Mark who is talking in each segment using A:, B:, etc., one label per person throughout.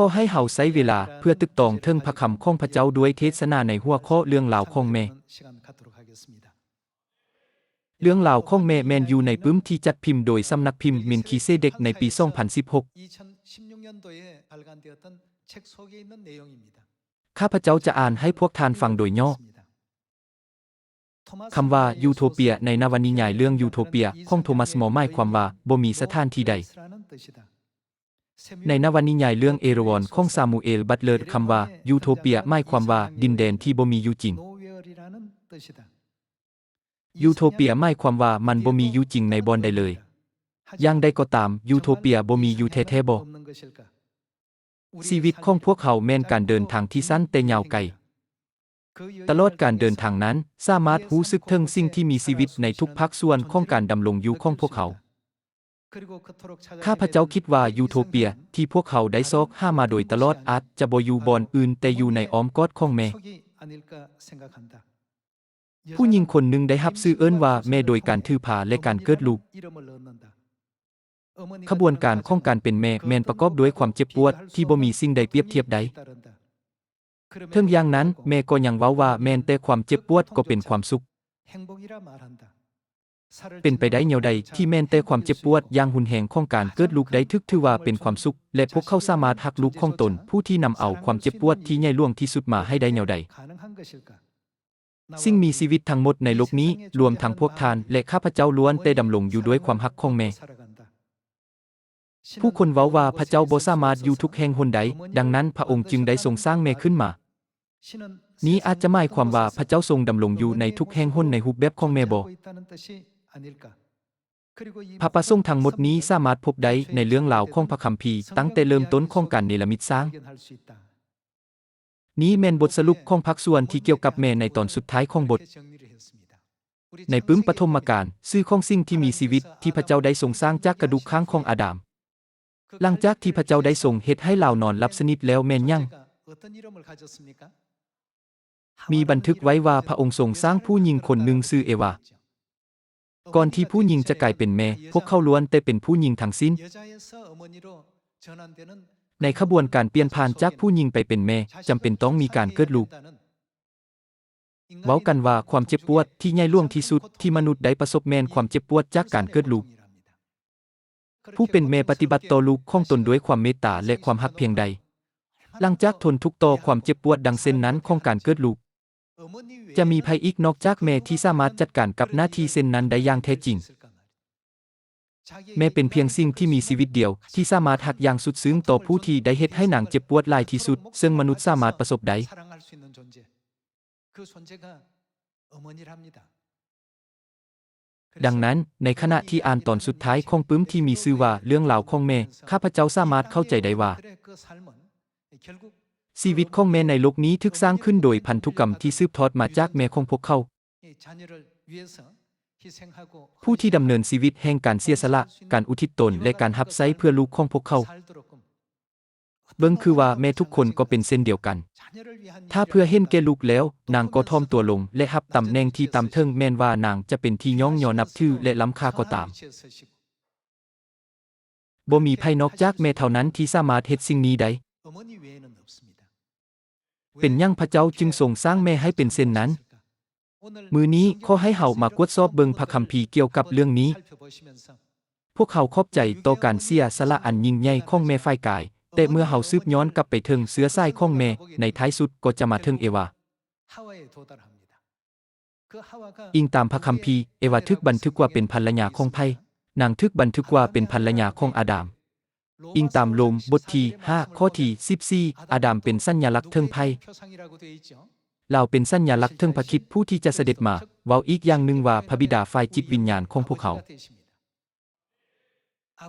A: อให้เฮาใช้เวลาเพื่อตึกตองเทิงพระคำของพระเจ้าด้วยเทศนาในหัวข้อเรื่องราวของแม่เรื่องราวของแม่แมนอยู่ในปึ้มที่จัดพิมพ์โดยสำนักพิมพ์มินคีเซเด็กในปี 2016 ข้าพเจ้าจะอ่านให้พวกทานฟังโดยย่อคำว่ายูโทเปียในนวนิยายเรื่องยูโทเปียของโทมัสมอร์หมายความว่าบ่มีสถานที่ใดในนวนิยายเรื่องเอราวอนของซามูเอลบัตเลอร์คำว่ายูโทเปียหมายความว่าดินแดนที่บ่มีอยู่จริงยูโทเปียหมายความว่ามันบ่มีอยู่จริงในบ่อนใดเลยอย่างใดก็ตามยูโทเปียบ่มีอยู่แท้ๆบ่ชีวิตของพวกเขาแม่นการเดินทางที่สั้นแต่ยาวไกลตลอดการเดินทางนั้นสามารถรู้สึกถึงสิ่งที่มีชีวิตในทุกภาคส่วนของการดำรงอยู่ของพวกเขาข้าพเจ้าคิดว่ายูโทเปียที่พวกเขาได้ซอกหามาโดยตลอดอาจจะบ่อยู่บ่อนอื่นแต่อยู่ในอ้อมกอดของแม่ผู้หญิงคนหนึ่งได้รับชื่อเอิ้นว่าแม่โดยการถือผ้าและการเกิดลูกขบวนการของการเป็นแม่แม่นประกอบด้วยความเจ็บปวดที่บ่มีสิ่งใดเปรียบเทียบได้ถึงอย่างนั้นแม่ก็ยังเว้าว่าแม้นแต่ความเจ็บปวดก็เป็นความสุขเป็นไปได้แนวใดที่แม้นแต่ความเจ็บปวดอย่างหุนแหงของการเกิดลูกได้ทึกถือว่าเป็นความสุขและพวกเขาสามารถหักลูกของตนผู้ที่นำเอาความเจ็บปวดที่ใหญ่หลวงที่สุดมาให้ได้แนวใดสิ่งมีชีวิตทั้งหมดในโลกนี้รวมทั้งพวกทานและข้าพเจ้าล้วนแต่ดำรงอยู่ด้วยความหักของแม่ผู้คนเว้าว่าพระเจ้าบ่สามารถอยู่ทุกแห่งหนใดดังนั้นพระองค์จึงได้ทรงสร้างแม่ขึ้นมานี้อาจจะหมายความว่าพระเจ้าทรงดำรงอยู่ในทุกแห่งหนในรูปแบบของแม่บ่พระประสงค์ทั้งหมดนี้สามารถพบได้ในเรื่องราวของพระคัมภีร์ตั้งแต่เริ่มต้นของการเนรมิตสร้างนี้แม่นบทสรุปของภาคส่วนที่เกี่ยวกับแม่ในตอนสุดท้ายของบทในปึ้มปฐมกาลชื่อของสิ่งที่มีชีวิตที่พระเจ้าได้ทรงสร้างจากกระดูกข้างของอาดามหลังจากที่พระเจ้าได้ทรงเฮ็ดให้เหล่านอนหลับสนิทแล้วแม่นยังมีบันทึกไว้ว่าพระองค์ทรงสร้างผู้หญิงคนหนึ่งชื่อเอวาก่อนที่ผู้หญิงจะกลายเป็นแม่พวกเขาล้วนแต่เป็นผู้หญิงทั้งสิ้นในขบวนการเปลี่ยนผ่านจากผู้หญิงไปเป็นแม่จำเป็นต้องมีการเกิดลูกเว้ากันว่าความเจ็บปวดที่ใหญ่หลวงที่สุดที่มนุษย์ได้ประสบแม่นความเจ็บปวดจากการเกิดลูกผู้เป็นแม่ปฏิบัติต่อลูกของตนด้วยความเมตตาและความรักเพียงใดหลังจากทนทุกข์ต่อความเจ็บปวดดังเช่นนั้นของการเกิดลูกจะมีภัยอีกนอกจากแม่ที่สามารถจัดการกับหน้าที่เช่นนั้นได้อย่างแท้จริงแม่เป็นเพียงสิ่งที่มีชีวิตเดียวที่สามารถหักอย่างสุดซึ้งต่อผู้ที่ได้เฮ็ดให้นางเจ็บปวดหลายที่สุดซึ่งมนุษย์สามารถประสบได้ดังนั้นในขณะที่อ่านตอนสุดท้ายของปึ้มที่มีชื่อว่าเรื่องราวของแม่ข้าพเจ้าสามารถเข้าใจได้ว่าชีวิตของแม่ในโลกนี้ถูกสร้างขึ้นโดยพันธุกรรมที่สืบทอดมาจากแม่ของพวกเขาผู้ที่ดำเนินชีวิตแห่งการเสียสละการอุทิศตนและการรับใช้เพื่อลูกของพวกเขาเบิ่งคือว่าแม่ทุกคนก็เป็นเส้นเดียวกันถ้าเพื่อเห็นแก่ลูกแล้วนางก็ถ่อมตัวลงและรับตำแหน่งที่ต่ำเทิงแม้นว่านางจะเป็นที่ย่องยอนับถือและล้ำค่าก็ตามบ่มีไผนอกจากแม่เท่านั้นที่สามารถเฮ็ดสิ่งนี้ได้เป็นหยังพระเจ้าจึงทรงสร้างแม่ให้เป็นเช่นนั้นมื้อนี้ขอให้เฮามากวดสอบเบิ่งพระคัมภีร์เกี่ยวกับเรื่องนี้พวกเขาขอบใจต่อการเสียสละอันยิ่งใหญ่ของแม่ฝ่ายกายแต่เมื่อเฮาสืบย้อนกลับไปถึงเชื้อสายของแม่ในท้ายสุดก็จะมาถึงเอวาอิงตามพระคัมภีร์เอวาถูกบันทึกว่าเป็นภรรยาของไผนางถูกบันทึกว่าเป็นภรรยาของอาดามอิงตามโรมบทที่5ข้อที่14อาดามเป็นสัญลักษณ์เทิงไผเราเป็นสัญลักษณ์เทิงพระคริสต์ผู้ที่จะเสด็จมาเว้าอีกอย่างหนึ่งว่าพระบิดาฝ่ายจิตวิญญาณของพวกเขา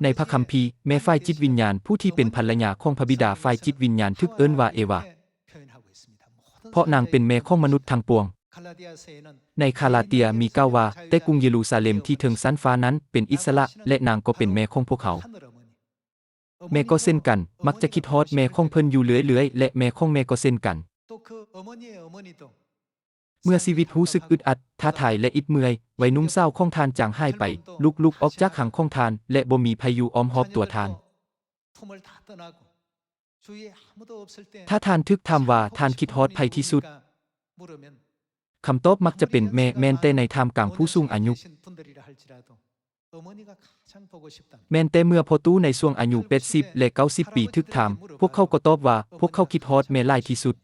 A: ในพระคัมภีร์แม่ฝ่ายจิตวิญญาณผู้ที่เป็นภรรยาของพระบิดาฝ่ายจิตวิญญาณถูกเอิ้นว่าเอวาเพราะนางเป็นแม่ของมนุษย์ทั้งปวงในคาลาเตียมีกล่าวว่าแต่กรุงเยรูซาเล็มที่ถึงชั้นฟ้านั้นเป็นอิสระและนางก็เป็นแม่ของพวกเขาแม่ก็เช่นกันมักจะคิดฮอดแม่ของเพิ่นอยู่เรื่อยๆและแม่ของแม่ก็เช่นกันเมื่อชีวิตรู้สึกอึดอัดท้าทายและอิดเมื่อยวัยหนุ่มสาวของทานจางหายไปลุกออกจากหังของทานและบ่มีภัยอยู่อ้อมรอบตัวทาน ถ้าท่านทึกถามว่าท่านคิดฮอดไผที่สุดคำตอบมักจะเป็นแม่แม่นแต่ในท่ามกลางผู้สูงอายุแม่นแต่เมื่อพอตู้ในช่วงอายุ80และ90ปีทึกถามพวกเขาก็ตอบว่าพวกเขาคิดฮอดแม่หลายที่สุด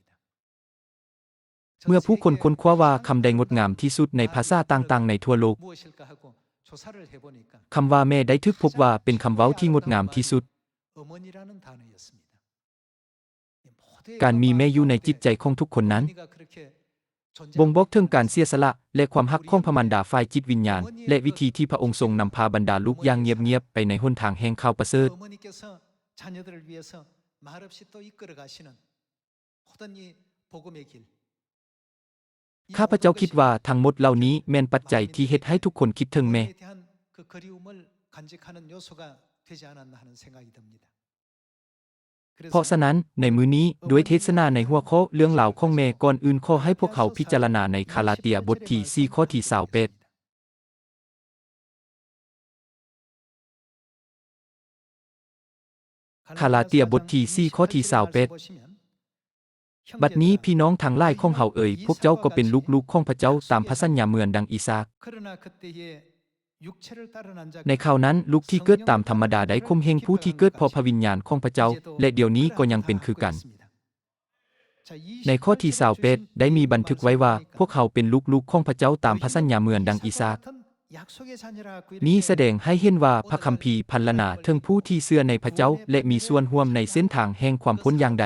A: เมื่อผู้คนค้นคว้าว่าคำใดงดงามที่สุดในภาษาต่างๆในทั่วโลกคำว่าแม่ได้ถูกพบว่าเป็นคำเว้าที่งดงามที่สุดการมีแม่อยู่ในจิตใจของทุกคนนั้นบ่งบอกถึงการเสียสละและความรักของพระมารดาฝ่ายจิตวิญญาณและวิธีที่พระองค์ทรงนำพาบรรดาลูกอย่างเงียบๆไปในหนทางแห่งข่าวประเสริฐข้าพเจ้าคิดว่าทั้งหมดเหล่านี้แม่นปัจจัยที่เฮ็ดให้ทุกคนคิดถึงแม่เพราะฉะนั้นในมื้อนี้ด้วยเทศนาในหัวข้อเรื่องราวของแม่ก่อนอื่นขอให้พวกเขาพิจารณาในคาลาเตียบทที่4ข้อที่28คาลาเตียบทที่4ข้อที่28บัดนี้พี่น้องทั้งหลายของเฮาเอ่ยพวกเจ้าก็เป็นลูกๆของพระเจ้าตามพระสัญญาเหมือนดังอีซากในคราวนั้นลูกที่เกิดตามธรรมดาได้ข่มเหงผู้ที่เกิดเพราะพระวิญญาณของพระเจ้าและเดี๋ยวนี้ก็ยังเป็นคือกันในข้อที่28ได้มีบันทึกไว้ว่าพวกเขาเป็นลูกๆของพระเจ้าตามพระสัญญาเหมือนดังอีซากนี้แสดงให้เห็นว่าพระคัมภีร์พรรณนาถึงผู้ที่เชื่อในพระเจ้าและมีส่วนร่วมในเส้นทางแห่งความพ้นอย่างใด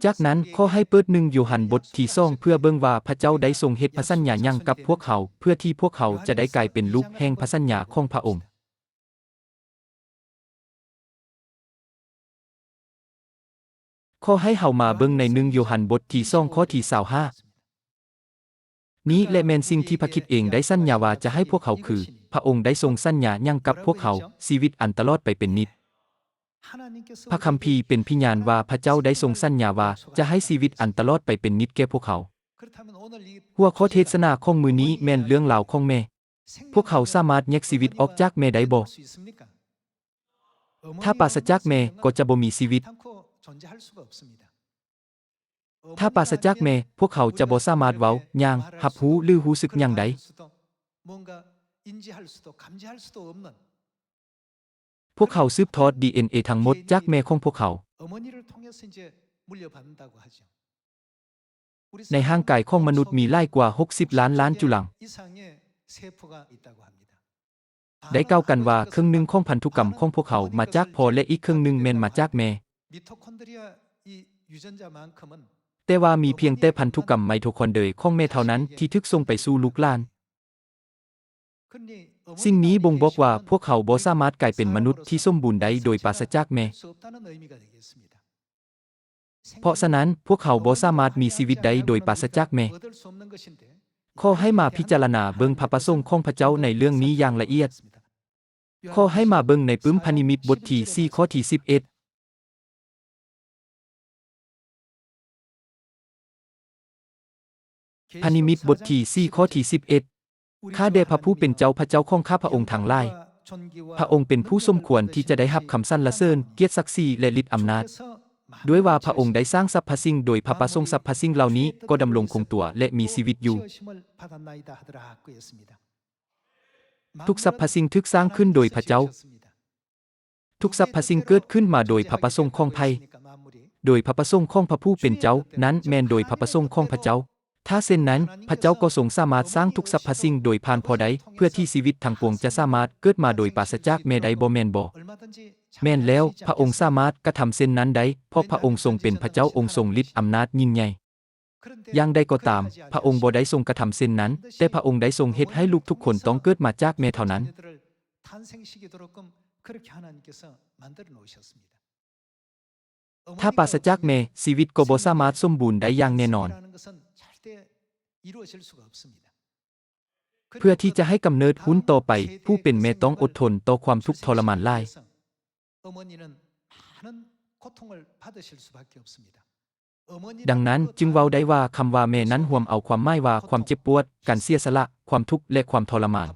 A: จากนั้นขอให้เปิด1โยฮันบทที่2เพื่อเบิ่งว่าพระเจ้าได้ทรงเฮ็ดพระสัญญาหยังกับพวกเขาเพื่อที่พวกเขาจะได้กลายเป็นลูกแห่งพระสัญญาของพระองค์ขอให้เฮามาเบิ่งใน1โยฮันบทที่2ข้อที่25นี้และแม่นสิ่งที่พระคริสต์เองได้สัญญาว่าจะให้พวกเขาคือพระองค์ได้ทรงสัญญาหยังกับพวกเขาชีวิตอันตลอดไปเป็นนิจพระคัมภีร์เป็นพยานว่าพระเจ้าได้ทรงสัญญาว่าจะให้ชีวิตอันตลอดไปเป็นนิจแก่พวกเขาหัวข้อเทศนาของมื้อนี้แม่นเรื่องราวของแม่พวกเขาสามารถแยกชีวิตออกจากแม่ได้บ่ถ้าปราศจากแม่ก็จะบ่มีชีวิตถ้าปราศจากแม่พวกเขาจะบ่สามารถเว้าย่างรับรู้หรือรู้สึกหยังใดพวกเขาสืบทอด DNA ทั้งหมดจากแม่ของพวกเขาในร่างกายของมนุษย์มีหลายกว่า60ล้านจุลังได้กล่าวกันว่าครึ่งหนึ่งของพันธุกรรมของพวกเขามาจากพ่อและอีกครึ่งหนึ่งแม่นมาจากแม่แต่ว่ามีเพียงแต่พันธุกรรมไมโทคอนเดรของแม่เท่านั้นที่ถูกส่งไปสู่ลูกหลานสิ่งนี้บ่งบอกว่าพวกเขาบ่สามารถกลายเป็นมนุษย์ที่สมบูรณ์ได้โดยปราศจากแม่เพราะฉะนั้นพวกเขาบ่สามารถมีชีวิตได้โดยปราศจากแม่ขอให้มาพิจารณาเบิ่งพระประสงค์ของพระเจ้าในเรื่องนี้อย่างละเอียดขอให้มาเบิ่งในปึ้มพนิมิตบทที่4ข้อที่11พนิมิตบทที่4ข้อที่11ข้าแต่พระผู้เป็นเจ้าพระเจ้าของข้าพระองค์ทั้งหลายพระองค์เป็นผู้สมควรที่จะได้รับคำสรรเสริญเกียรติศักดิ์ศรีและฤทธิ์อำนาจด้วยว่าพระองค์ได้สร้างสรรพสิ่งโดยพระประสงค์สรรพสิ่งเหล่านี้ก็ดำรงคงตัวและมีชีวิตอยู่ทุกสรรพสิ่งถูกสร้างขึ้นโดยพระเจ้าทุกสรรพสิ่งเกิดขึ้นมาโดยพระประสงค์ของพระโดยพระประสงค์ของพระผู้เป็นเจ้านั้นแม่นโดยพระประสงค์ของพระเจ้าถ้าเช่นนั้นพระเจ้าก็ทรงสามารถสร้างทุกสรรพสิ่งโดยผ่านพอใดเพื่อที่ชีวิตทั้งปวงจะสามารถเกิดมาโดยปราศจากแม่ใดบ่แม่นบ่แม่นแล้วพระองค์สามารถกระทำเช่นนั้นได้เพราะพระองค์ทรงเป็นพระเจ้าองค์ทรงฤทธิ์อำนาจยิ่งใหญ่อย่างใดก็ตามพระองค์บ่ได้ทรงกระทำเช่นนั้นแต่พระองค์ได้ทรงเฮ็ดให้ลูกทุกคนต้องเกิดมาจากแม่เท่านั้นถ้าปราศจากแม่ชีวิตก็บ่สามารถสมบูรณ์ได้อย่างแน่นอนเพื่อที่จะให้กำเนิดหุ้นต่อไปผู้เป็นแม่ต้องอดทนต่อความทุกข์ทรมานหลายดังนั้นจึงเว้าได้ว่าคำว่าแม่นั้นรวมเอาความหมายว่าความเจ็บปวดการเสียสละความทุกข์และความทรมาน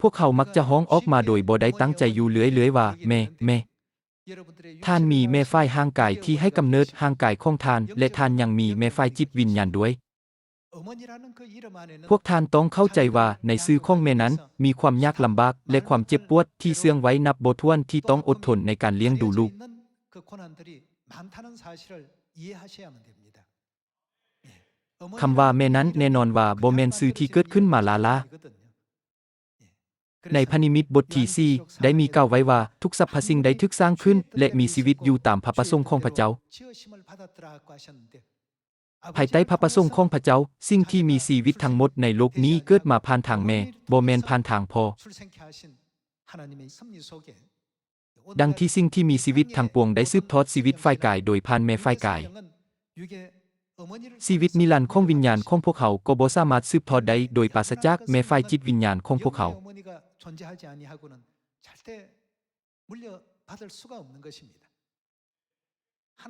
A: พวกเขามักจะฮ้องออกมาโดยบ่ได้ตั้งใจอยู่เรื่อยๆว่าแม่ท่านมีแม่ฝ่ายร่างกายที่ให้กำเนิดร่างกายของท่านและท่านยังมีแม่ฝ่ายจิตวิญญาณด้วยพวกท่านต้องเข้าใจว่าในชื่อของแม่นั้นมีความยากลำบากและความเจ็บปวดที่เสื่องไว้นับบ่ถ้วนที่ต้องอดทนในการเลี้ยงดูลูกคำว่าแม่นั้นแน่นอนว่าบ่แม่นชื่อที่เกิดขึ้นมาลาในพระนิมิตบทที่4ได้มีกล่าวไว้ว่าทุกสรรพสิ่งได้ถูกสร้างขึ้นและมีชีวิตอยู่ตามพระประสงค์ของพระเจ้าภายใต้พระประสงค์ของพระเจ้าสิ่งที่มีชีวิตทั้งหมดในโลกนี้เกิดมาผ่านทางแม่บ่แม่นผ่านทางพ่อดังที่สิ่งที่มีชีวิตทั้งปวงได้สืบทอดชีวิตฝ่ายกายโดยผ่านแม่ฝ่ายกายชีวิตนิรันดร์ของวิญญาณของพวกเขาก็บ่สามารถสืบทอดได้โดยปราศจากแม่ฝ่ายจิตวิญญาณของพวกเขา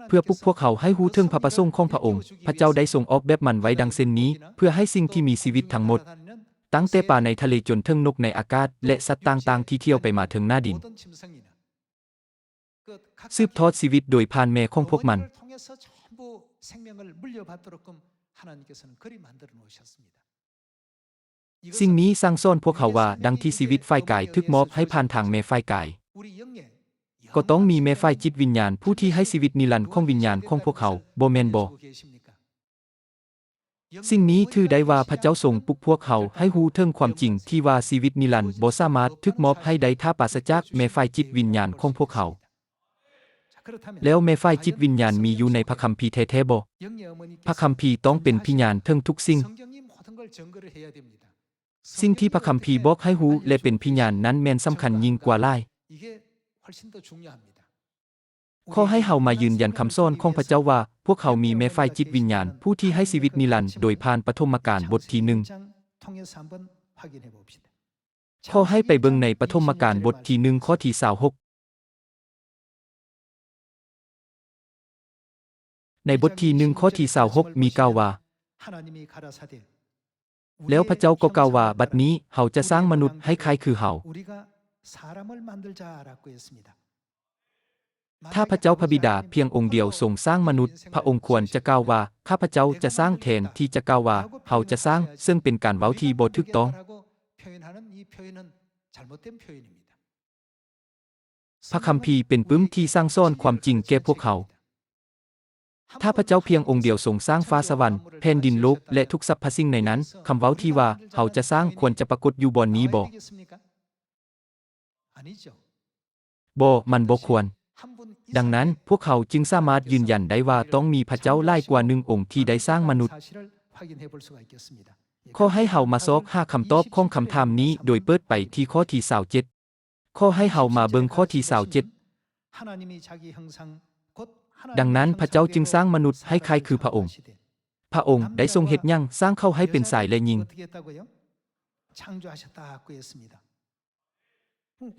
A: เพื่อปลุกพวกเขาให้รู้ถึงพระประสงค์ของพระองค์พระเจ้าได้ทรงออกแบบมันไว้ดังเช่นนี้เพื่อให้สิ่งที่มีชีวิตทั้งหมดตั้งแต่ป่าในทะเลจนถึงนกในอากาศและสัตว์ต่างๆที่เที่ยวไปมาถึงหน้าดินสืบทอดชีวิตโดยผ่านแม่ของพวกมันสิ่งนี้สั่งสอนพวกเขาว่าดังที่ชีวิตฝ่ายกายถูกมอบให้ผ่านทางแม่ฝ่ายกายก็ต้องมีแม่ฝ่ายจิตวิญญาณผู้ที่ให้ชีวิตนิรันดร์ของวิญญาณของพวกเขาบ่แม่นบ่สิ่งนี้ถือได้ว่าพระเจ้าทรงปลุกพวกเขาให้รู้ถึงความจริงที่ว่าชีวิตนิรันดร์บ่สามารถถูกมอบให้ได้ถ้าปราศจากแม่ฝ่ายจิตวิญญาณของพวกเขาแล้วแม่ฝ่ายจิตวิญญาณมีอยู่ในพระคัมภีร์แท้ๆบ่พระคัมภีร์ต้องเป็นพยานถึงทุกสิ่งสิ่งที่พระคัมภีร์บอกให้รู้และเป็นพยานนั้นแม่นสำคัญยิ่งกว่าหลายขอให้เฮามายืนยันคำสอนของพระเจ้าว่าพวกเขามีแม่ฝ่ายจิตวิญญาณผู้ที่ให้ชีวิตนิรันดร์โดยผ่านปฐมกาลบทที่1ขอให้ไปเบิ่งในปฐมกาลบทที่1ข้อที่26ในบทที่1ข้อที่26มีกล่าวว่าแล้วพระเจ้าก็กล่าวว่าบัดนี้เฮาจะสร้างมนุษย์ให้คล้ายคือเฮาถ้าพระเจ้าพระบิดาเพียงองค์เดียวทรงสร้างมนุษย์พระองค์ควรจะกล่าวว่าข้าพเจ้าจะสร้างแทนที่จะกล่าวว่าเฮาจะสร้างซึ่งเป็นการเว้าที่บ่ถูกต้องพระคัมภีร์เป็นปึ้มที่สร้างสอนความจริงแก่พวกเขาถ้าพระเจ้าเพียงองค์เดียวทรงสร้างฟ้าสวรรค์แผ่นดินโลกและทุกสรรพสิ่งในนั้นคำเว้าที่ว่าเฮาจะสร้างควรจะปรากฏอยู่บนนี้บ่มันบ่ควรดังนั้นพวกเขาจึงสามารถยืนยันได้ว่าต้องมีพระเจ้าหลายกว่า1องค์ที่ได้สร้างมนุษย์ขอให้เฮามาซอกหาคำตอบของคำถามนี้โดยเปิดไปที่ข้อที่27ขอให้เฮามาเบิ่งข้อที่27ดังนั้นพระเจ้าจึงสร้างมนุษย์ให้คล้ายคือพระองค์พระองค์ได้ทรงเฮ็ดหยังสร้างเขาให้เป็นสายและหญิง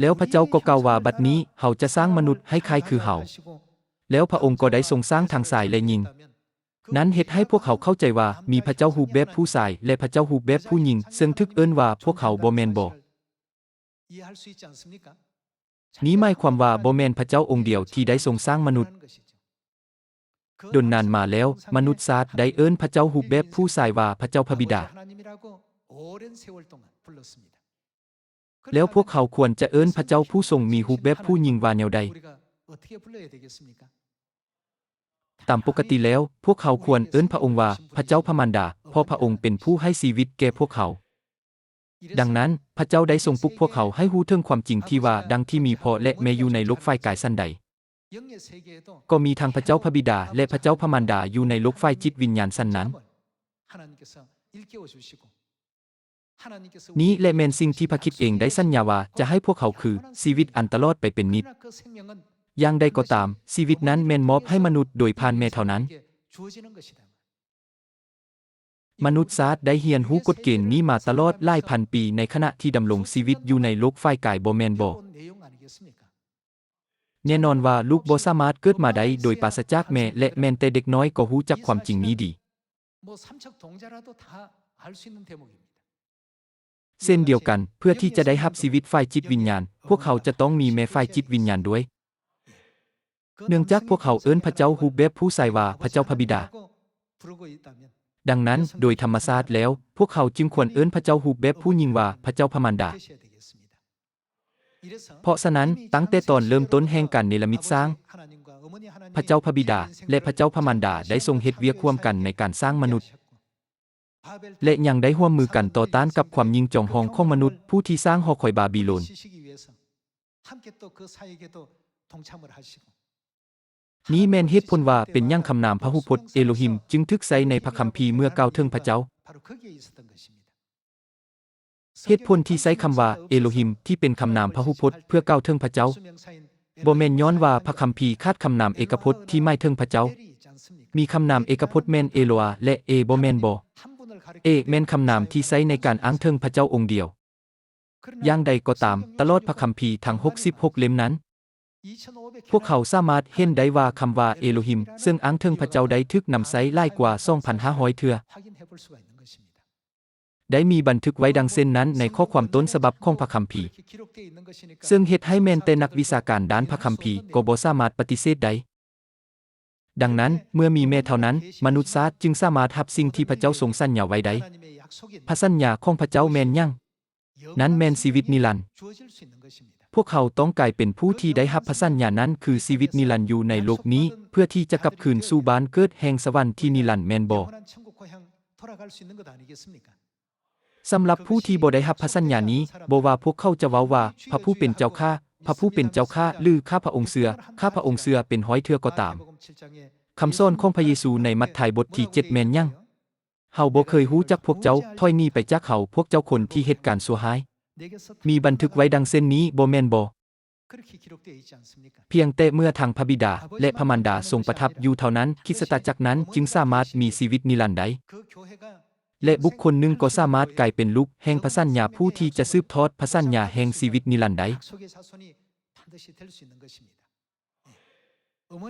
A: แล้วพระเจ้าก็กล่าวว่าบัดนี้เฮาจะสร้างมนุษย์ให้คล้ายคือเฮาแล้วพระองค์ก็ได้ทรงสร้างทางสายและหญิงนั้นเฮ็ดให้พวกเขาเข้าใจว่ามีพระเจ้ารูปแบบผู้ชายและพระเจ้ารูปแบบผู้หญิงซึ่งถูกเอิ้นว่าพวกเขาบ่แม่นบ่นี้หมายความว่าบ่แม่นพระเจ้าองค์เดียวที่ได้ทรงสร้างมนุษย์ดนนานมาแล้วมนุษย์ศาสตร์ได้เอิ้นพระเจ้ารูปแบบผู้ชายว่าพระเจ้าพระบิดาแล้วพวกเขาควรจะเอิ้นพระเจ้าผู้ทรงมีรูปแบบผู้หญิงว่าแนวใดตามปกติแล้วพวกเขาควรเอิ้นพระองค์ว่าพระเจ้าพระมารดาเพราะพระองค์เป็นผู้ให้ชีวิตแก่พวกเขาดังนั้นพระเจ้าได้ทรงปลุกพวกเขาให้รู้ถึงความจริงที่ว่าดังที่มีพ่อและแม่อยู่ในโลกฝ่ายกายชั้นใดก็มีทั้งพระเจ้าพระบิดาและพระเจ้าพระมารดาอยู่ในโลกฝ่ายจิตวิญญาณชั้นนั้นนี้และแม่นสิ่งที่พระคริสต์เองได้สัญญาว่าจะให้พวกเขาคือชีวิตอันตลอดไปเป็นนิจอย่างใดก็ตามชีวิตนั้นแม่นมอบให้มนุษย์โดยผ่านแม่เท่านั้นมนุษย์ศาสตร์ได้เรียนรู้กฎเกณฑ์นี้มาตลอดหลายพันปีในขณะที่ดำรงชีวิตอยู่ในโลกฝ่ายกายบ่แม่นบ่แน่นอนว่าลูกบ่สามารถเกิดมาได้โดยปราศจากแม่และแม้แต่เด็กน้อยก็รู้จักความจริงนี้ดี เช่นเดียวกันเพื่อที่จะได้รับชีวิตฝ่ายจิตวิญญาณพวกเขาจะต้องมีแม่ฝ่ายจิตวิญญาณด้วยเนื่องจากพวกเขาเอิ้นพระเจ้ารูปแบบผู้ใส่ว่าพระเจ้าพระบิดาดังนั้นโดยธรรมชาติแล้วพวกเขาจึงควรเอิ้นพระเจ้ารูปแบบผู้หญิงว่าพระเจ้าพระมารดาเพราะฉะนั้นตั้งแต่ตอนเริ่มต้นแห่งการเนรมิตสร้างพระเจ้าพระบิดาและพระเจ้าพระมารดาได้ทรงเฮ็ดเวียกร่วมกันในการสร้างมนุษย์และยังได้ร่วมมือกันต่อต้านกับความยิ่งจองหองของมนุษย์ผู้ที่สร้างหอคอยบาบิโลนนี้แม่นเหตุผลว่าเป็นหยังคำนามพหุพจน์เอโลฮิมจึงถูกใช้ในพระคัมภีร์เมื่อกล่าวถึงพระเจ้าเหตุผลที่ใช้คำว่าเอโลฮิมที่เป็นคำนามพหุพจน์เพื่อกล่าวถึงพระเจ้าบ่แม่นย้อนว่าพระคัมภีร์ขาดคำนามเอกพจน์ที่หมายถึงพระเจ้ามีคำนามเอกพจน์แม่นเอโลอาและเอบ่แม่นบ่แม่นคำนามที่ใช้ในการอ้างถึงพระเจ้าองค์เดียวอย่างใดก็ตามตลอดพระคัมภีร์ทั้ง66เล่มนั้นพวกเขาสามารถเห็นได้ว่าคำว่าเอโลฮิมซึ่งอ้างถึงพระเจ้าได้ถูกนำใช้หลายกว่า 2,500 เทื่อได้มีบันทึกไว้ดังเช่นนั้นในข้อความต้นฉบับของพระคัมภีร์ซึ่งเฮ็ดให้แม้แต่นักวิชาการด้านพระคัมภีร์ก็บ่สามารถปฏิเสธได้ดังนั้นเมื่อมีแม่เท่านั้นมนุษย์ชาติจึงสามารถรับสิ่งที่พระเจ้าทรงสัญญาไว้ได้พระสัญญาของพระเจ้าแม่นหยังนั้นแม่นชีวิตนิรันดร์พวกเขาต้องกลายเป็นผู้ที่ได้รับพระสัญญานั้นคือชีวิตนิรันดร์อยู่ในโลกนี้เพื่อที่จะกลับคืนสู่บ้านเกิดแห่งสวรรค์ที่นิรันดร์แม่นบ่สำหรับผู้ที่บ่ได้รับพระสัญญานี้บ่ว่าพวกเขาจะเว้าว่าพระผู้เป็นเจ้าข้าพระผู้เป็นเจ้าข้าหรือข้าพระองค์เชื่อข้าพระองค์เชื่อเป็น100เทื่อก็ตามคำสอนของพระเยซูในมัทธิวบทที่7แม่นยังเฮาบ่เคยรู้จักพวกเจ้าถอยหนีไปจากเขาพวกเจ้าคนที่เฮ็ดการชั่วร้ายมีบันทึกไว้ดังเช่นนี้บ่แม่นบ่เพียงแต่เมื่อทางพระบิดาและพระมารดาทรงประทับอยู่เท่านั้นคริสตจักรนั้นจึงสามารถมีชีวิตนิรันดร์ได้และบุคคลหนึ่งก็สามารถกลายเป็นลูกแห่งพระสัญญาผู้ที่จะสืบทอดพระสัญญาแห่งชีวิตนิรันดร์ได้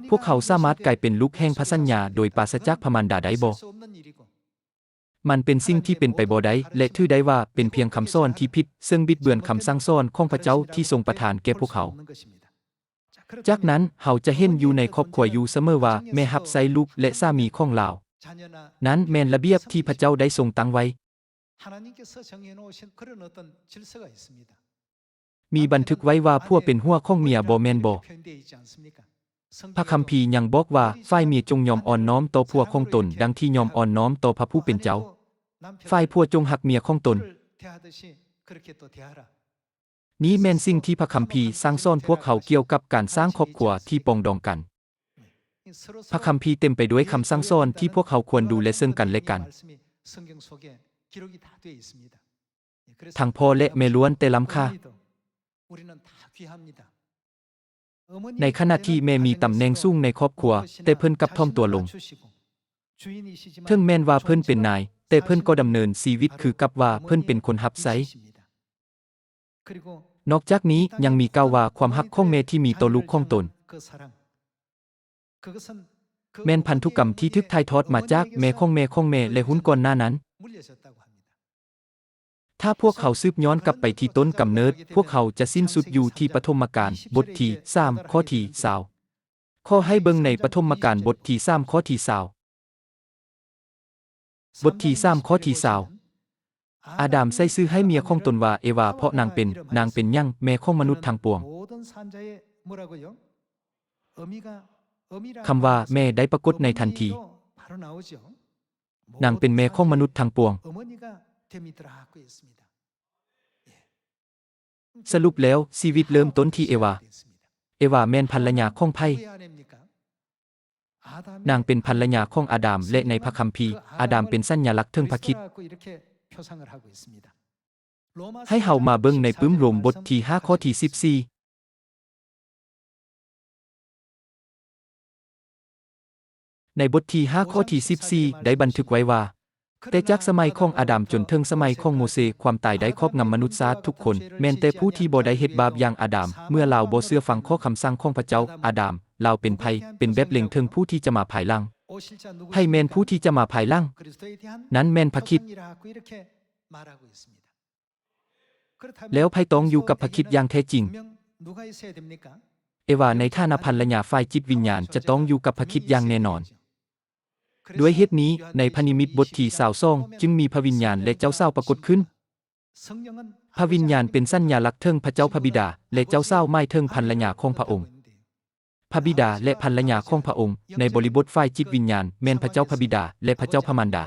A: พวกเขาสามารถกลายเป็นลูกแห่งพระสัญญาโดยปราศจากพระมารดาได้บ่มันเป็นสิ่งที่เป็นไปบ่ได้และถือได้ว่าเป็นเพียงคำสอนที่ผิดซึ่งบิดเบือนคำสั่งสอนของพระเจ้าที่ทรงประทานแก่พวกเขาจากนั้นเฮาจะเห็นอยู่ในครอบครัวอยู่เสมอว่าแม่รับใช้ลูกและสามีของลาวนั้นแม่นระเบียบที่พระเจ้าได้ทรงตั้งไว้มีบันทึกไว้ว่าผัวเป็นหัวของเมียบ่แม่นบ่พระคัมภีร์ยังบอกว่าฝ่ายเมียจงยอมอ่อนน้อมต่อผัวของตนดังที่ยอมอ่อนน้อมต่อพระผู้เป็นเจ้าฝ่ายผัวจงหักเมียของตนนี้แม่นสิ่งที่พระคัมภีร์สั่งสอนพวกเขาเกี่ยวกับการสร้างครอบครัวที่ปองดองกันพระคัมภีร์เต็มไปด้วยคำสั่งสอนที่พวกเขาควรดูแลซึ่งกันและกันทั้งพ่อและแม่ล้วนแต่ล้ำค่าในขณะที่แม่มีตำแหน่งสูงในครอบครัวแต่เพิ่นกลับถ่อมตัวลงถึงแม้นว่าเพิ่นเป็นนายแต่เพิ่นก็ดำเนินชีวิตคือกับว่าเพิ่นเป็นคนรับใช้นอกจากนี้ยังมีกล่าวว่าความรักของแม่ที่มีต่อลูกของตนแม่นพันธุกรรมที่ถูกถ่ายทอดมาจากแม่ของแม่ของแม่และหุ้นก่อนหน้านั้นถ้าพวกเขาสืบย้อนกลับไปที่ต้นกำเนิดพวกเขาจะสิ้นสุดอยู่ที่ปฐมกาลบทที่3ข้อที่20ขอให้เบิ่งในปฐมกาลบทที่3ข้อที่20บทที่3ข้อที่20อาดัมใส่ชื่อให้เมียของตนว่าเอวาเพราะนางเป็นยังแม่ของมนุษย์ทั้งปวงคำว่าแม่ได้ปรากฏในทันทีนางเป็นแม่ของมนุษย์ทั้งปวงสรุปแล้วชีวิตเริ่มต้นที่เอวาแม่นภรรยาของไพ่นางเป็นภรรยาของอาดัมและในพระคัมภีร์อาดัมเป็นสัญลักษณ์ถึงพระคริสต์ให้เฮามาเบิ่งในปึ้มโรมบทที่5ข้อที่14ในบทที่5ข้อที่14ได้บันทึกไว้ว่าแต่จากสมัยของอาดัมจนถึงสมัยของโมเสสความตายได้ครอบงำมนุษย์ชาติทุกคนแม้แต่ผู้ที่บ่ได้เฮ็ดบาปอย่างอาดัมเมื่อลาวบ่เชื่อฟังข้อคำสั่งของพระเจ้าอาดัมลาวเป็นภัยเป็นแบบเล็งถึงผู้ที่จะมาภายหลัง ไผแม่นผู้ที่จะมาภายหลังนั้นแม่นพระคริสต์แล้วไผต้องอยู่กับพระคริสต์อย่างแท้จริงเอว่าในฐานะภรรยาฝ่ายจิตวิญญาณจะต้องอยู่กับพระคริสต์อย่างแน่นอนด้วยเหตุนี้ในพระนิมิตบทที่22จึงมีพระวิญญาณและเจ้าเศร้าปรากฏขึ้นพระวิญญาณเป็นสัญลักษณ์เทิงพระเจ้าพระบิดาและเจ้าเศร้าหมายถึงภรรยาของพระองค์พระบิดาและภรรยาของพระองค์ในบริบทฝ่ายจิตวิญญาณแม่นพระเจ้าพระบิดาและพระเจ้าพระมารดา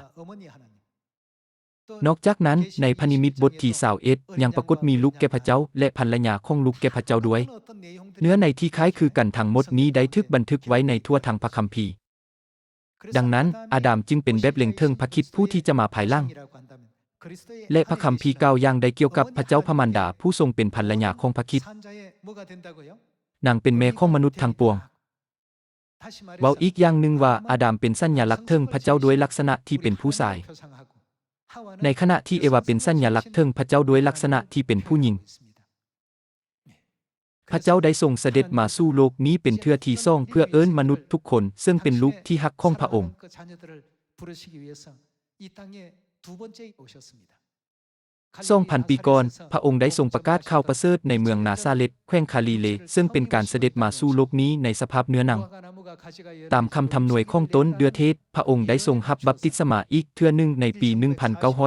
A: นอกจากนั้นในพระนิมิตบทที่21ยังปรากฏมีลูกแก่พระเจ้าและภรรยาของลูกแก่พระเจ้าด้วยเนื้อในที่คล้ายคือกันทั้งหมดนี้ได้ถูกบันทึกไว้ในทั่วทั้งพระคัมภีร์ดังนั้นอาดัมจึงเป็นแบบเล็งเทิงพระคริสต์ผู้ที่จะมาภายหลังและพระคัมภีร์กล่าวอย่างใดเกี่ยวกับพระเจ้าพระมารดาผู้ทรงเป็นภรรยาของพระคริสต์นางเป็นแม่ของมนุษย์ทั้งปวงเว้าอีกอย่างหนึ่งว่าอาดัมเป็นสัญลักษณ์เทิงพระเจ้าด้วยลักษณะที่เป็นผู้ชายในขณะที่เอวาเป็นสัญลักษณ์เทิงพระเจ้าด้วยลักษณะที่เป็นผู้หญิงพระเจ้าได้ทรงเสด็จมาสู่โลกนี้เป็นเทื่อที่2เพื่อเอิ้นมนุษย์ทุกคนซึ่งเป็นลูกที่ฮักของพระองค์2,000 ปีก่อนพระองค์ได้ทรงประกาศข่าวประเสริฐในเมืองนาซาเร็ตแขวงคาลิเลซึ่งเป็นการเสด็จมาสู่โลกนี้ในสภาพเนื้อหนังตามคำทำนวยของต้นเดือเทศพระองค์ได้ทรงรับบัพติศมาอีกเทื่อหนึ่งในปี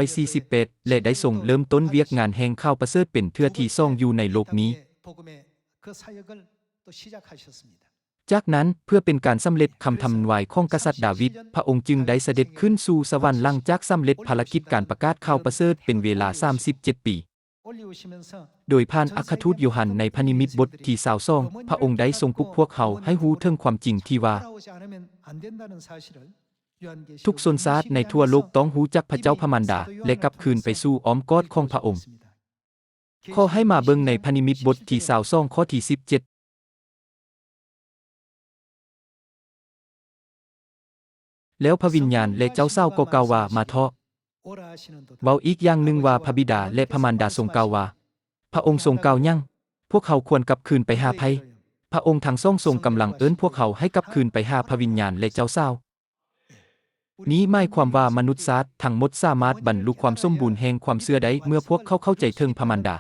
A: 1948 และได้ทรงเริ่มต้นเวียกงานแห่งข่าวประเสริฐเป็นเทื่อที่2อยู่ในโลกนี้จากนั้นเพื่อเป็นการสำเร็จคำทำนายของกษัตริย์ดาวิดพระองค์จึงได้เสด็จขึ้นสู่สวรรค์หลังจากสำเร็จภารกิจการประกาศข่าวประเสริฐเป็นเวลา37 ปีโดยผ่านอัครทูตโยฮันในพระนิมิตบทที่22พระองค์ได้ทรงปลุกพวกเขาให้รู้ถึงความจริงที่ว่าทุกชนชาติในทั่วโลกต้องรู้จักพระเจ้าพระมารดาและกลับคืนไปสู่อ้อมกอดของพระองค์ขอให้มาเบิ่งในพระนิมิตบทที่22ข้อที่17แล้วพระวิญญาณและเจ้าเศร้าก็กล่าวว่ามาเถาะเว้าอีกอย่างหนึ่งว่าพระบิดาและพระมารดาทรงกล่าวว่าพระองค์ทรงกล่าวยังพวกเขาควรกลับคืนไปหาไผพระองค์ทั้งสองทรงกำลังเอิ้นพวกเขาให้กลับคืนไปหาพระวิญญาณและเจ้าเศร้านี้หมายความว่ามนุษย์ชาติทั้งหมดสามารถบรรลุความสมบูรณ์แห่งความเชื่อได้เมื่อพวกเขาเข้าใจถึงพระมารดา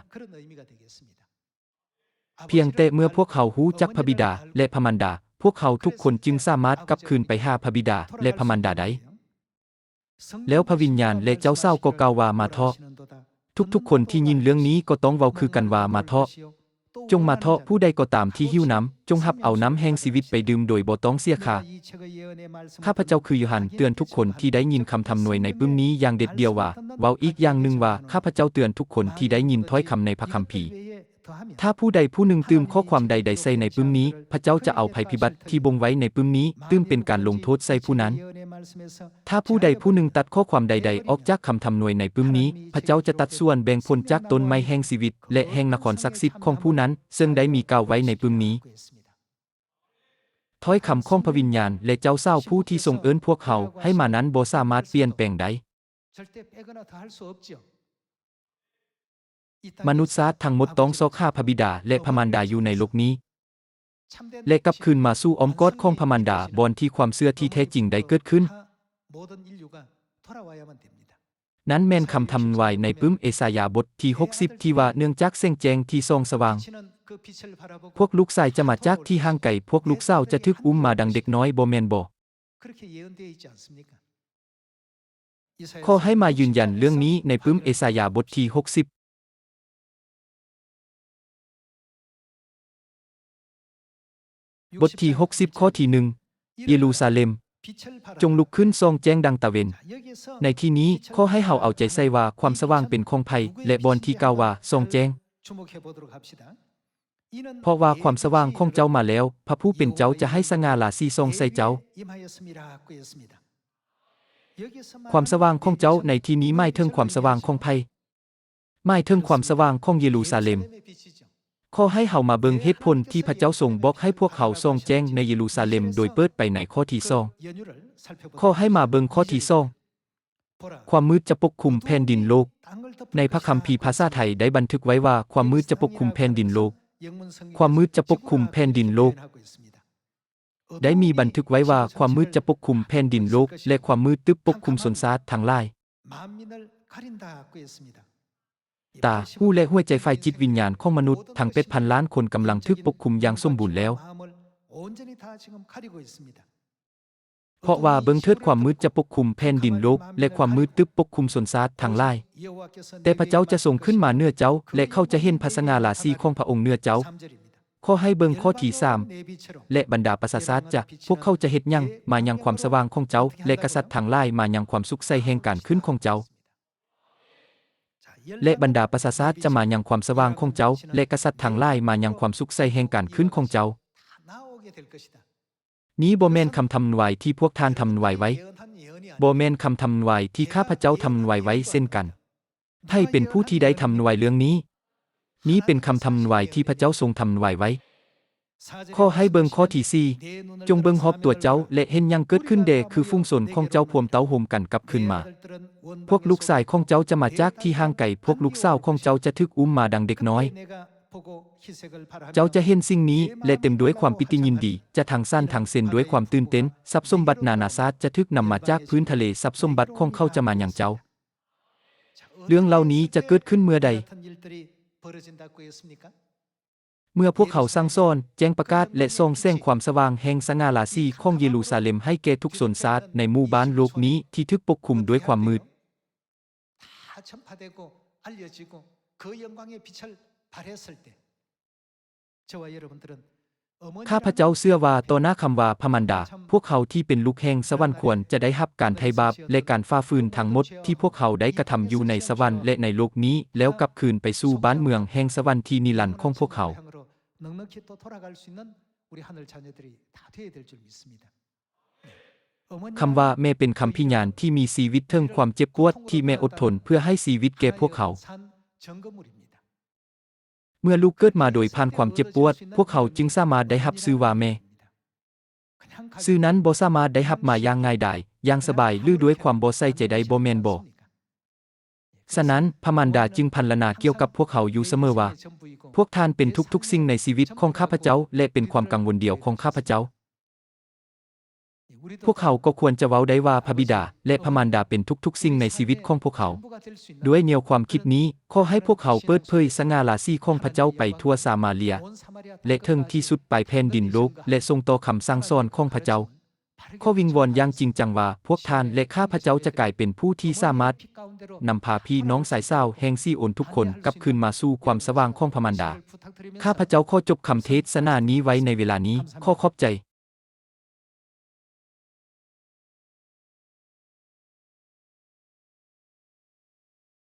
A: เพียงแต่เมื่อพวกเขารู้จักพระบิดาและพระมารดาพวกเขาทุกคนจึงสามารถกลับคืนไปหาพระบิดาและพระมารดาได้แล้วพระวิญญาณและเจ้าเศร้าก็กล่าวว่ามาเถาะทุกๆคนที่ยินเรื่องนี้ก็ต้องเว้าคือกันว่ามาเถาะจงมาเถาะผู้ใดก็ตามที่หิวน้ำจงรับเอาน้ำแห่งชีวิตไปดื่มโดยบ่ต้องเสียค่าข้าพเจ้าคือโยฮันเตือนทุกคนที่ได้ยินคำทำนวยในปึ้มนี้อย่างเด็ดเดี่ยวว่าเว้าอีกอย่างหนึ่งว่าข้าพเจ้าเตือนทุกคนที่ได้ยินถ้อยคำในพระคัมภีร์ถ้าผู้ใดผู้หนึ่งตื่มข้อความใดๆใส่ในปึ้มนี้พระเจ้าจะเอาภัยพิบัติที่บงไว้ในปึ้มนี้ตื่มเป็นการลงโทษใส่ผู้นั้นถ้าผู้ใดผู้หนึ่งตัดข้อความใดๆออกจากคำทำนวยในปึ้มนี้พระเจ้าจะตัดส่วนแบ่งผลจากต้นไม้แห่งชีวิตและแห่งนครศักดิ์สิทธิ์ของผู้นั้นซึ่งได้มีกล่าวไว้ในปึ้มนี้ถ้อยคำของพระวิญญาณและเจ้าเศร้าผู้ที่ทรงเอิ้นพวกเขาให้มานั้นบ่สามารถเปลี่ยนแปลงได้มนุษย์ชาติทั้งหมดต้องซอกหาพระบิดาและพระมารดาอยู่ในโลกนี้และกลับคืนมาสู่อ้อมกอดของพระมารดาบอนที่ความเชื่อที่แท้จริงได้เกิดขึ้นนั้นแม่นคำทำนายในปึ้มเอสายาบทที่60ที่ว่าเนื่องจากแสงแจ้งที่ส่องสว่างพวกลูกชายจะมาจากที่ห่างไกลพวกลูกสาวจะถูกอุ้มมาดังเด็กน้อยบ่แม่นบ่ขอให้มายืนยันเรื่องนี้ในปึ้มเอสายาบทที่60บทที่60ข้อที่1เยรูซาเล็มจงลุกขึ้นส่องแจ้งดังตะเวนในที่นี้ขอให้เฮาเอาใจใส่ว่าความสว่างเป็นของไผและบอนที่กล่าวว่าส่องแจ้งเพราะว่าความสว่างของเจ้ามาแล้วพระผู้เป็นเจ้าจะให้สง่าราศีส่องใส่เจ้าความสว่างของเจ้าในที่นี้หมายถึงความสว่างของไผหมายถึงความสว่างของเยรูซาเล็มขอให้เฮามาเบิ่งเหตุผลที่พระเจ้าทรงบอกให้พวกเขาส่องแจ้งในเยรูซาเล็มโดยเปิดไปในข้อที่2ขอให้มาเบิ่งข้อที่2ความมืดจะปกคลุมแผ่นดินโลกในพระคัมภีร์ภาษาไทยได้บันทึกไว้ว่าความมืดจะปกคลุมแผ่นดินโลกความมืดจะปกคลุมแผ่นดินโลก ได้มีบันทึกไว้ว่าความมืดจะปกคลุมแผ่นดินโลกและความมืดตึบปกคลุมสนซาดทั้งหลายตาหูและหัวใจไฟจิตวิญญาณของมนุษย์ทั้งเป็ดพันล้านคนกำลังถูกปกคลุมอย่างสมบูรณ์แล้วเพราะว่าเบิ่งเถิดความมืดจะปกคลุมแผ่นดินโลกและความมืดตึบปกคลุมสนซาดทั้งหลายแต่พระเจ้าจะทรงขึ้นมาเหนือเจ้าและเขาจะเห็นพระสง่าราศีของพระองค์เหนือเจ้าขอให้เบิ่งข้อที่3และบรรดาประชาชาติจะพวกเขาจะเฮ็ดหยังมายังความสว่างของเจ้าและกษัตริย์ทั้งหลายมายังความสุขใสแห่งการขึ้นของเจ้าและบรรดาประชาชาติจะมายังความสว่างของเจ้าและกษัตริย์ทั้งหลายมายังความสุขใสแห่งการขึ้นของเจ้านี้บ่แม่นคำทำนายที่พวกท่านทำนายไว้บ่แม่นคำทำนายที่ข้าพเจ้าทำนายไว้เช่นกันไผเป็นผู้ที่ได้ทำนายเรื่องนี้นี้เป็นคำทำนายที่พระเจ้าทรงทำนายไว้ข้อให้เบิ่งข้อที่4จงเบิ่งรอบตัวเจ้าและเห็นหยังเกิดขึ้นแด่คือฟุ้งชนของเจ้าพวมเต้าโฮมกันกลับขึ้นมาพวกลูกชายของเจ้าจะมาจากที่ห่างไกลพวกลูกสาวของเจ้าจะถูกอุ้มมาดังเด็กน้อยเจ้าจะเห็นสิ่งนี้และเต็มด้วยความปิติยินดีจะทางสั้นทางเส้นด้วยความตื่นเต้นทรัพย์สมบัตินานาชาติจะถูกนำมาจากพื้นทะเลทรัพย์สมบัติของเขาจะมาอย่างเจ้าเรื่องเหล่านี้จะเกิดขึ้นเมื่อใดเมื่อพวกเขาสร้างซ่อนแจ้งประกาศและส่องแสงความสว่างแห่งสง่าราศีของเยรูซาเล็มให้แก่ทุกชนชาติในหมู่บ้านโลกนี้ที่ถูกปกคลุมด้วยความมืดข้าพเจ้าเชื่อว่าต่อหน้าคำว่าพระมารดาพวกเขาที่เป็นลูกแห่งสวรรค์ควรจะได้รับการไถ่บาปและการฝ่าฝืนทั้งหมดที่พวกเขาได้กระทำอยู่ในสวรรค์และในโลกนี้แล้วกลับคืนไปสู่บ้านเมืองแห่งสวรรค์ที่นิรันดร์ของพวกเขาคำว่าแม่เป็นคำพิญานที่มีชีวิตเทิงความเจ็บปวดที่แม่อดทนเพื่อให้ชีวิตแก่พวกเขาเมื่อลูกเกิดมาโดยผ่านความเจ็บปวดพวกเขาจึงสามารถได้รับชื่อว่าแม่ชื่อนั้นบ่สามารถได้รับมาอย่างง่ายดายอย่างสบายหรือด้วยความบ่ใส่ใจใดบ่แม่นบ่ฉะนั้นพระมารดาจึงพรรณนาเกี่ยวกับพวกเขาอยู่เสมอว่าพวกท่านเป็นทุกๆสิ่งในชีวิตของข้าพเจ้าและเป็นความกังวลเดียวของข้าพเจ้าพวกเขาก็ควรจะเว้าได้ว่าพระบิดาและพระมารดาเป็นทุกๆสิ่งในชีวิตของพวกเขาด้วยแนวความคิดนี้ขอให้พวกเขาเปิดเผยสง่าราศีของพระเจ้าไปทั่วสามาเรียและถึงที่สุดปลายแผ่นดินโลกและทรงต่อคำสั่งสอนของพระเจ้าขอวิงวอนอย่างจริงจังว่าพวกท่านและข้าพเจ้าจะกลายเป็นผู้ที่สามารถนำพาพี่น้องสายเศร้าแห่งซีโอนทุกคนกลับคืนมาสู่ความสว่างของพระมารดาข้าพเจ้าขอจบคำเทศนานี้ไว้ในเวลานี้ขอขอบใจ